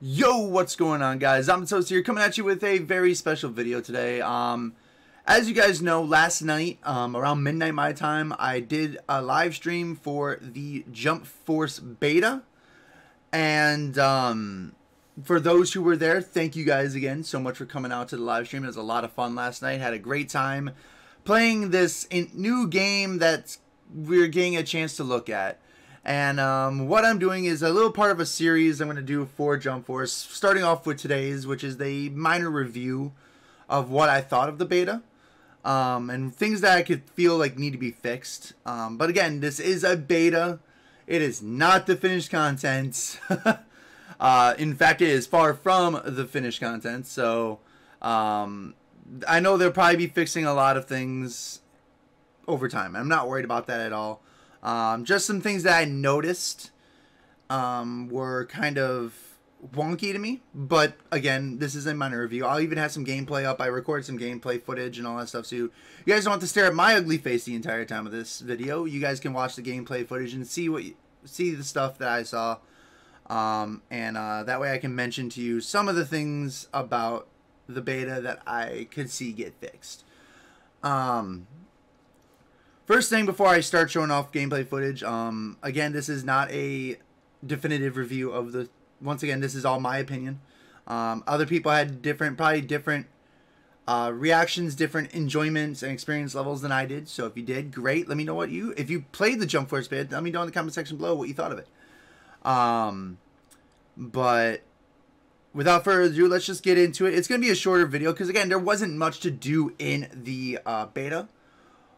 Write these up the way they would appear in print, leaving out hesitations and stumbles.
Yo, what's going on, guys? OmniToast here, coming at you with a very special video today. As you guys know, last night, around midnight my time, I did a live stream for the Jumpforce beta. And for those who were there, thank you guys again so much for coming out to the live stream. It was a lot of fun last night. Had a great time playing this new game that we're getting a chance to look at. And what I'm doing is a little part of a series I'm going to do for Jumpforce, starting off with today's, which is the minor review of what I thought of the beta, and things that I could feel like need to be fixed. But again, this is a beta. It is not the finished content. In fact, it is far from the finished content. So I know they'll probably be fixing a lot of things over time. I'm not worried about that at all. Just some things that I noticed were kind of wonky to me. But again, this is a minor review. I'll even have some gameplay up. I recorded some gameplay footage and all that stuff. So you guys don't have to stare at my ugly face the entire time of this video. You guys can watch the gameplay footage and see the stuff that I saw. That way I can mention to you some of the things about the beta that I could see get fixed. First thing before I start showing off gameplay footage, again, this is not a definitive review of the, once again, this is all my opinion. Other people had probably different reactions, different enjoyments and experience levels than I did. So if you did, great. Let me know if you played the Jumpforce beta, let me know in the comment section below what you thought of it. But without further ado, let's just get into it. It's going to be a shorter video because, again, there wasn't much to do in the beta.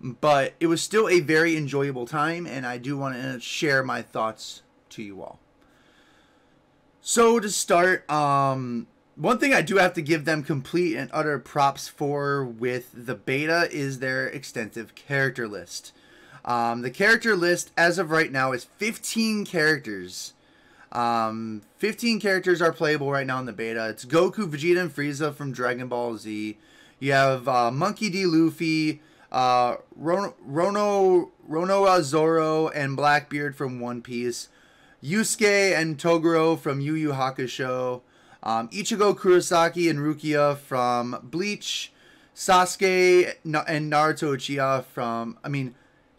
But it was still a very enjoyable time, and I do want to share my thoughts to you all. So to start, one thing I do have to give them complete and utter props for with the beta is their extensive character list. The character list as of right now is 15 characters. 15 characters are playable right now in the beta. It's Goku, Vegeta, and Frieza from Dragon Ball Z. You have Monkey D. Luffy, Rono Zoro and Blackbeard from One Piece, Yusuke and Toguro from Yu Yu Hakusho, Ichigo Kurosaki and Rukia from Bleach, Sasuke and Naruto Uchiha from,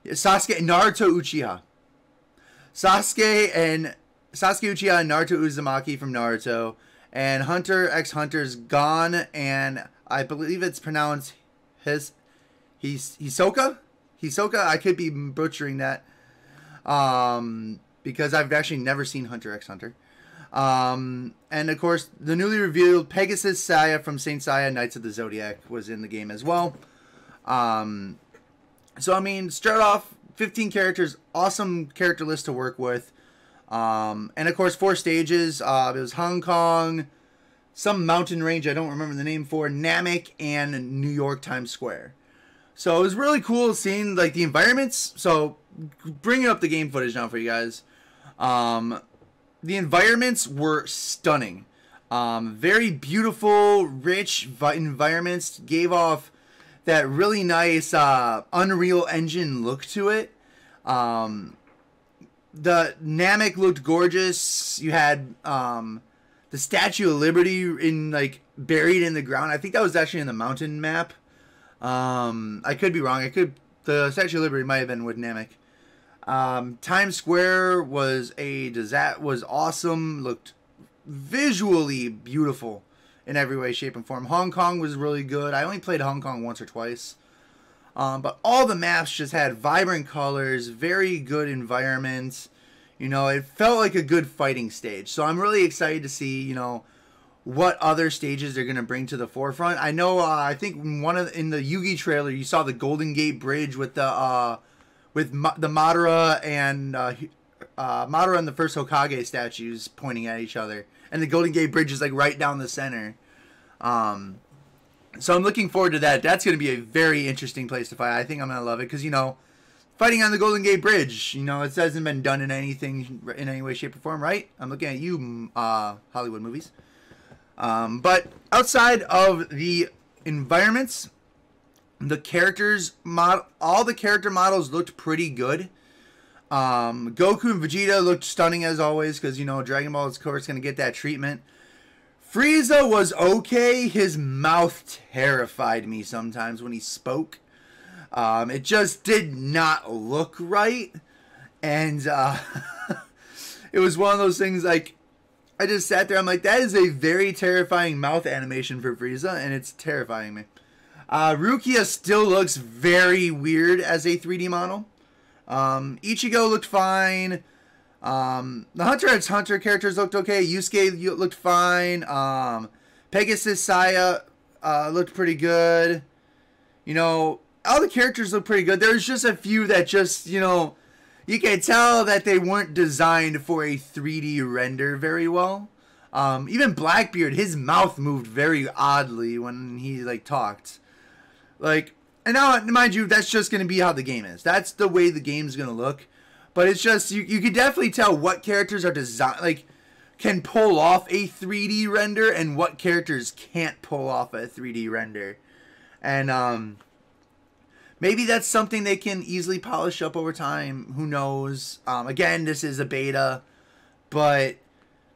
Sasuke and Naruto Uchiha. Sasuke Uchiha and Naruto Uzumaki from Naruto, and Hunter x Hunter's Gon, and I believe it's pronounced Hisoka? I could be butchering that. Because I've actually never seen Hunter x Hunter. And of course, the newly revealed Pegasus Saya from Saint Seiya Knights of the Zodiac was in the game as well. So start off 15 characters, awesome character list to work with. And of course, 4 stages. It was Hong Kong, some mountain range I don't remember the name for, Namek, and New York Times Square. So it was really cool seeing like the environments. So bringing up the game footage now for you guys. The environments were stunning. Very beautiful, rich environments. Gave off that really nice Unreal Engine look to it. The Namek looked gorgeous. You had the Statue of Liberty buried in the ground. I think that was actually in the mountain map. I could be wrong. The Statue of Liberty might have been with Namek. Times Square was was awesome. Looked visually beautiful in every way, shape, and form. Hong Kong was really good. I only played Hong Kong once or twice. But all the maps just had vibrant colors, very good environments. It felt like a good fighting stage. So I'm really excited to see, what other stages they're going to bring to the forefront. I know, I think in the Yugi trailer, you saw the Golden Gate Bridge with the Madara and the first Hokage statues pointing at each other, and the Golden Gate Bridge is like right down the center. So I'm looking forward to that. That's going to be a very interesting place to fight. I think I'm going to love it because fighting on the Golden Gate Bridge, it hasn't been done in any way, shape, or form, right? I'm looking at you, Hollywood movies. But outside of the environments, the characters all the character models looked pretty good. Goku and Vegeta looked stunning as always because, Dragon Ball, of course, going to get that treatment. Frieza was okay. His mouth terrified me sometimes when he spoke. It just did not look right. And it was one of those things, like, I just sat there. I'm like, that is a very terrifying mouth animation for Frieza, and it's terrifying me. Rukia still looks very weird as a 3D model. Ichigo looked fine. The Hunter x Hunter characters looked okay. Yusuke looked fine. Pegasus Saya looked pretty good. You know, all the characters look pretty good. There's just a few that just, you know, you can tell that they weren't designed for a 3D render very well. Even Blackbeard, his mouth moved very oddly when he, like, talked. Like, and now, mind you, that's just going to be how the game is. That's the way the game's going to look. But it's just, you can definitely tell what characters are designed, like, can pull off a 3D render and what characters can't pull off a 3D render. And, maybe that's something they can easily polish up over time. Who knows? Again, this is a beta, but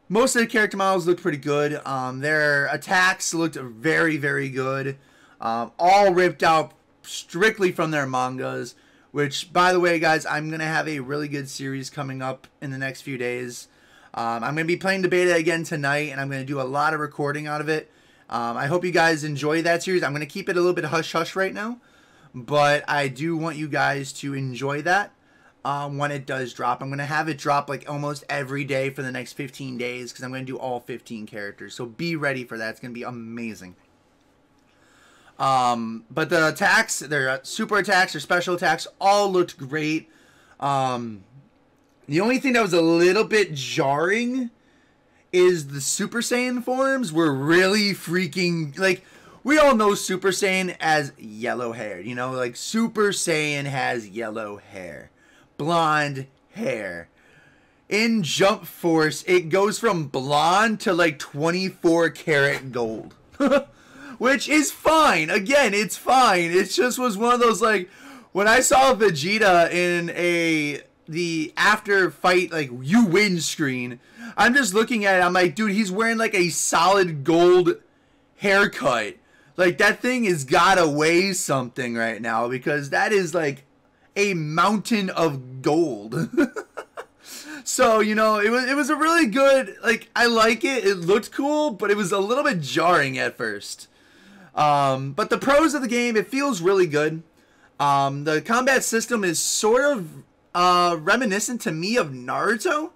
most of the character models looked pretty good. Their attacks looked very, very good. All ripped out strictly from their mangas, which, by the way, guys, I'm going to have a really good series coming up in the next few days. I'm going to be playing the beta again tonight, and I'm going to do a lot of recording out of it. I hope you guys enjoy that series. I'm going to keep it a little bit hush-hush right now, but I do want you guys to enjoy that when it does drop. I'm going to have it drop like almost every day for the next 15 days because I'm going to do all 15 characters. So be ready for that. It's going to be amazing. But the attacks, their super attacks, their special attacks, all looked great. The only thing that was a little bit jarring is the Super Saiyan forms were really freaking, like, we all know Super Saiyan as yellow hair, you know, like Super Saiyan has yellow hair, blonde hair. In Jump Force, it goes from blonde to like 24 karat gold. Which is fine. Again, it's fine. It just was one of those, like, when I saw Vegeta in the after fight, like, you win screen, I'm just looking at it, I'm like, dude, he's wearing like a solid gold haircut. Like, that thing has gotta weigh something right now because that is like a mountain of gold. So, you know, it was a really good, like, I like it. It looked cool, but it was a little bit jarring at first. But the pros of the game, it feels really good. The combat system is sort of reminiscent to me of Naruto,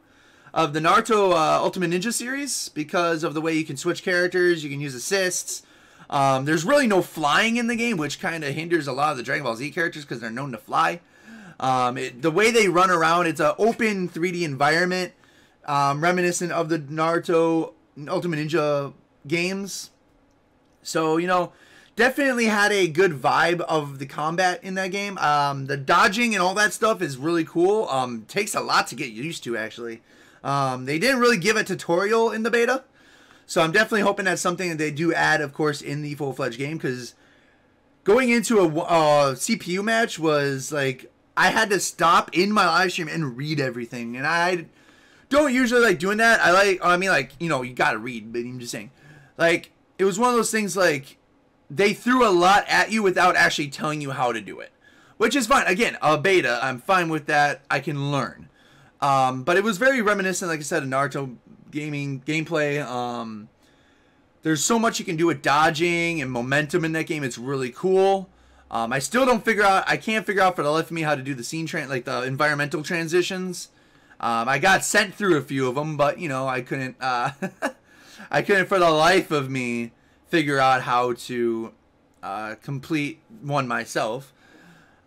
of the Naruto Ultimate Ninja series, because of the way you can switch characters, you can use assists. There's really no flying in the game, which kind of hinders a lot of the Dragon Ball Z characters because they're known to fly. The way they run around, it's an open 3D environment, reminiscent of the Naruto Ultimate Ninja games. So, you know, definitely had a good vibe of the combat in that game. The dodging and all that stuff is really cool. Takes a lot to get used to, actually. They didn't really give a tutorial in the beta, so I'm definitely hoping that's something that they do add, of course, in the full-fledged game, because going into a CPU match was, like, I had to stop in my live stream and read everything, and I don't usually like doing that. I mean, like, you know, you gotta read, but I'm just saying, like, it was one of those things, like, they threw a lot at you without actually telling you how to do it, which is fine. Again, a beta, I'm fine with that. I can learn. But it was very reminiscent, like I said, of Naruto gameplay. There's so much you can do with dodging and momentum in that game. It's really cool. I still don't figure out, I can't figure out for the life of me how to do the like the environmental transitions. I got sent through a few of them, but, you know, I couldn't, I couldn't for the life of me figure out how to complete one myself.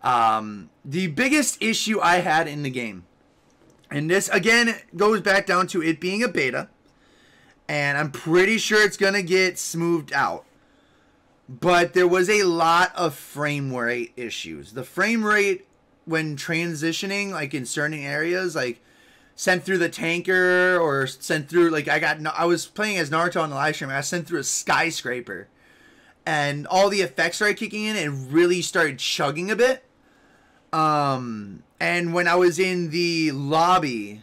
The biggest issue I had in the game, and this again goes back down to it being a beta, and I'm pretty sure it's gonna get smoothed out, but there was a lot of frame rate issues. The frame rate when transitioning, like in certain areas, like sent through the tanker or sent through, like, I was playing as Naruto on the live stream, and I sent through a skyscraper, and all the effects started kicking in and really started chugging a bit. And when I was in the lobby,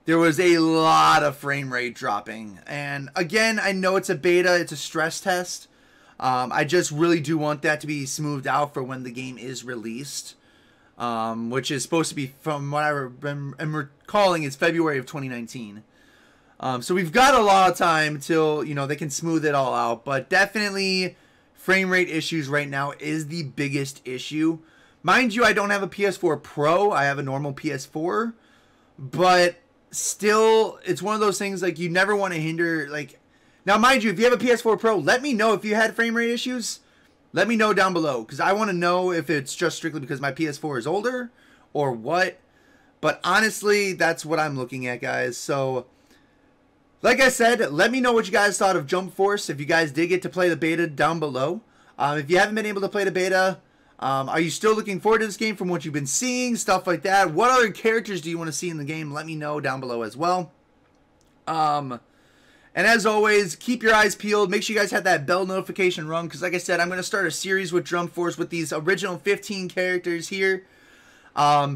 there was a lot of frame rate dropping. And again, I know it's a beta, it's a stress test. I just really do want that to be smoothed out for when the game is released, which is supposed to be, from what I'm recalling, it's February of 2019. So we've got a lot of time till, you know, they can smooth it all out. But definitely frame rate issues right now is the biggest issue. Mind you, I don't have a PS4 Pro. I have a normal PS4. But still, it's one of those things, like, you never want to hinder, like... Now, mind you, if you have a PS4 Pro, let me know if you had frame rate issues. Let me know down below, because I want to know if it's just strictly because my PS4 is older or what. But honestly, that's what I'm looking at, guys. So, like I said, let me know what you guys thought of Jump Force. If you guys did get to play the beta, down below. If you haven't been able to play the beta, are you still looking forward to this game from what you've been seeing? Stuff like that. What other characters do you want to see in the game? Let me know down below as well. And as always, keep your eyes peeled. Make sure you guys have that bell notification rung, because like I said, I'm going to start a series with Jump Force with these original 15 characters here.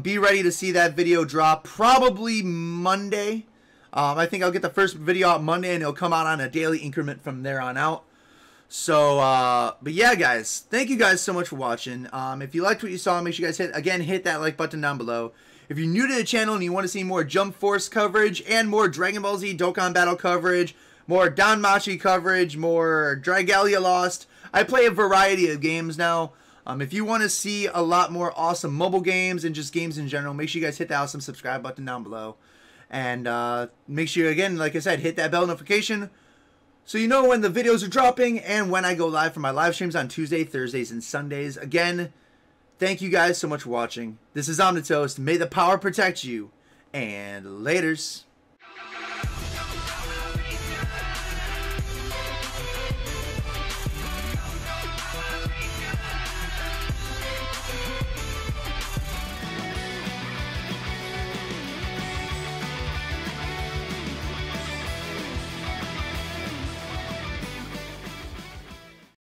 Be ready to see that video drop probably Monday. I think I'll get the first video out Monday, and it'll come out on a daily increment from there on out. So, but yeah, guys, thank you guys so much for watching. If you liked what you saw, make sure you guys hit that like button down below. If you're new to the channel and you want to see more Jump Force coverage and more Dragon Ball Z Dokkan Battle coverage, more Danmachi coverage, more Dragalia Lost, I play a variety of games now. If you want to see a lot more awesome mobile games and just games in general, make sure you guys hit that awesome subscribe button down below. And make sure, again, like I said, hit that bell notification so you know when the videos are dropping and when I go live for my live streams on Tuesday, Thursdays, and Sundays. Again, thank you guys so much for watching. This is OmniToast. May the power protect you, and laters.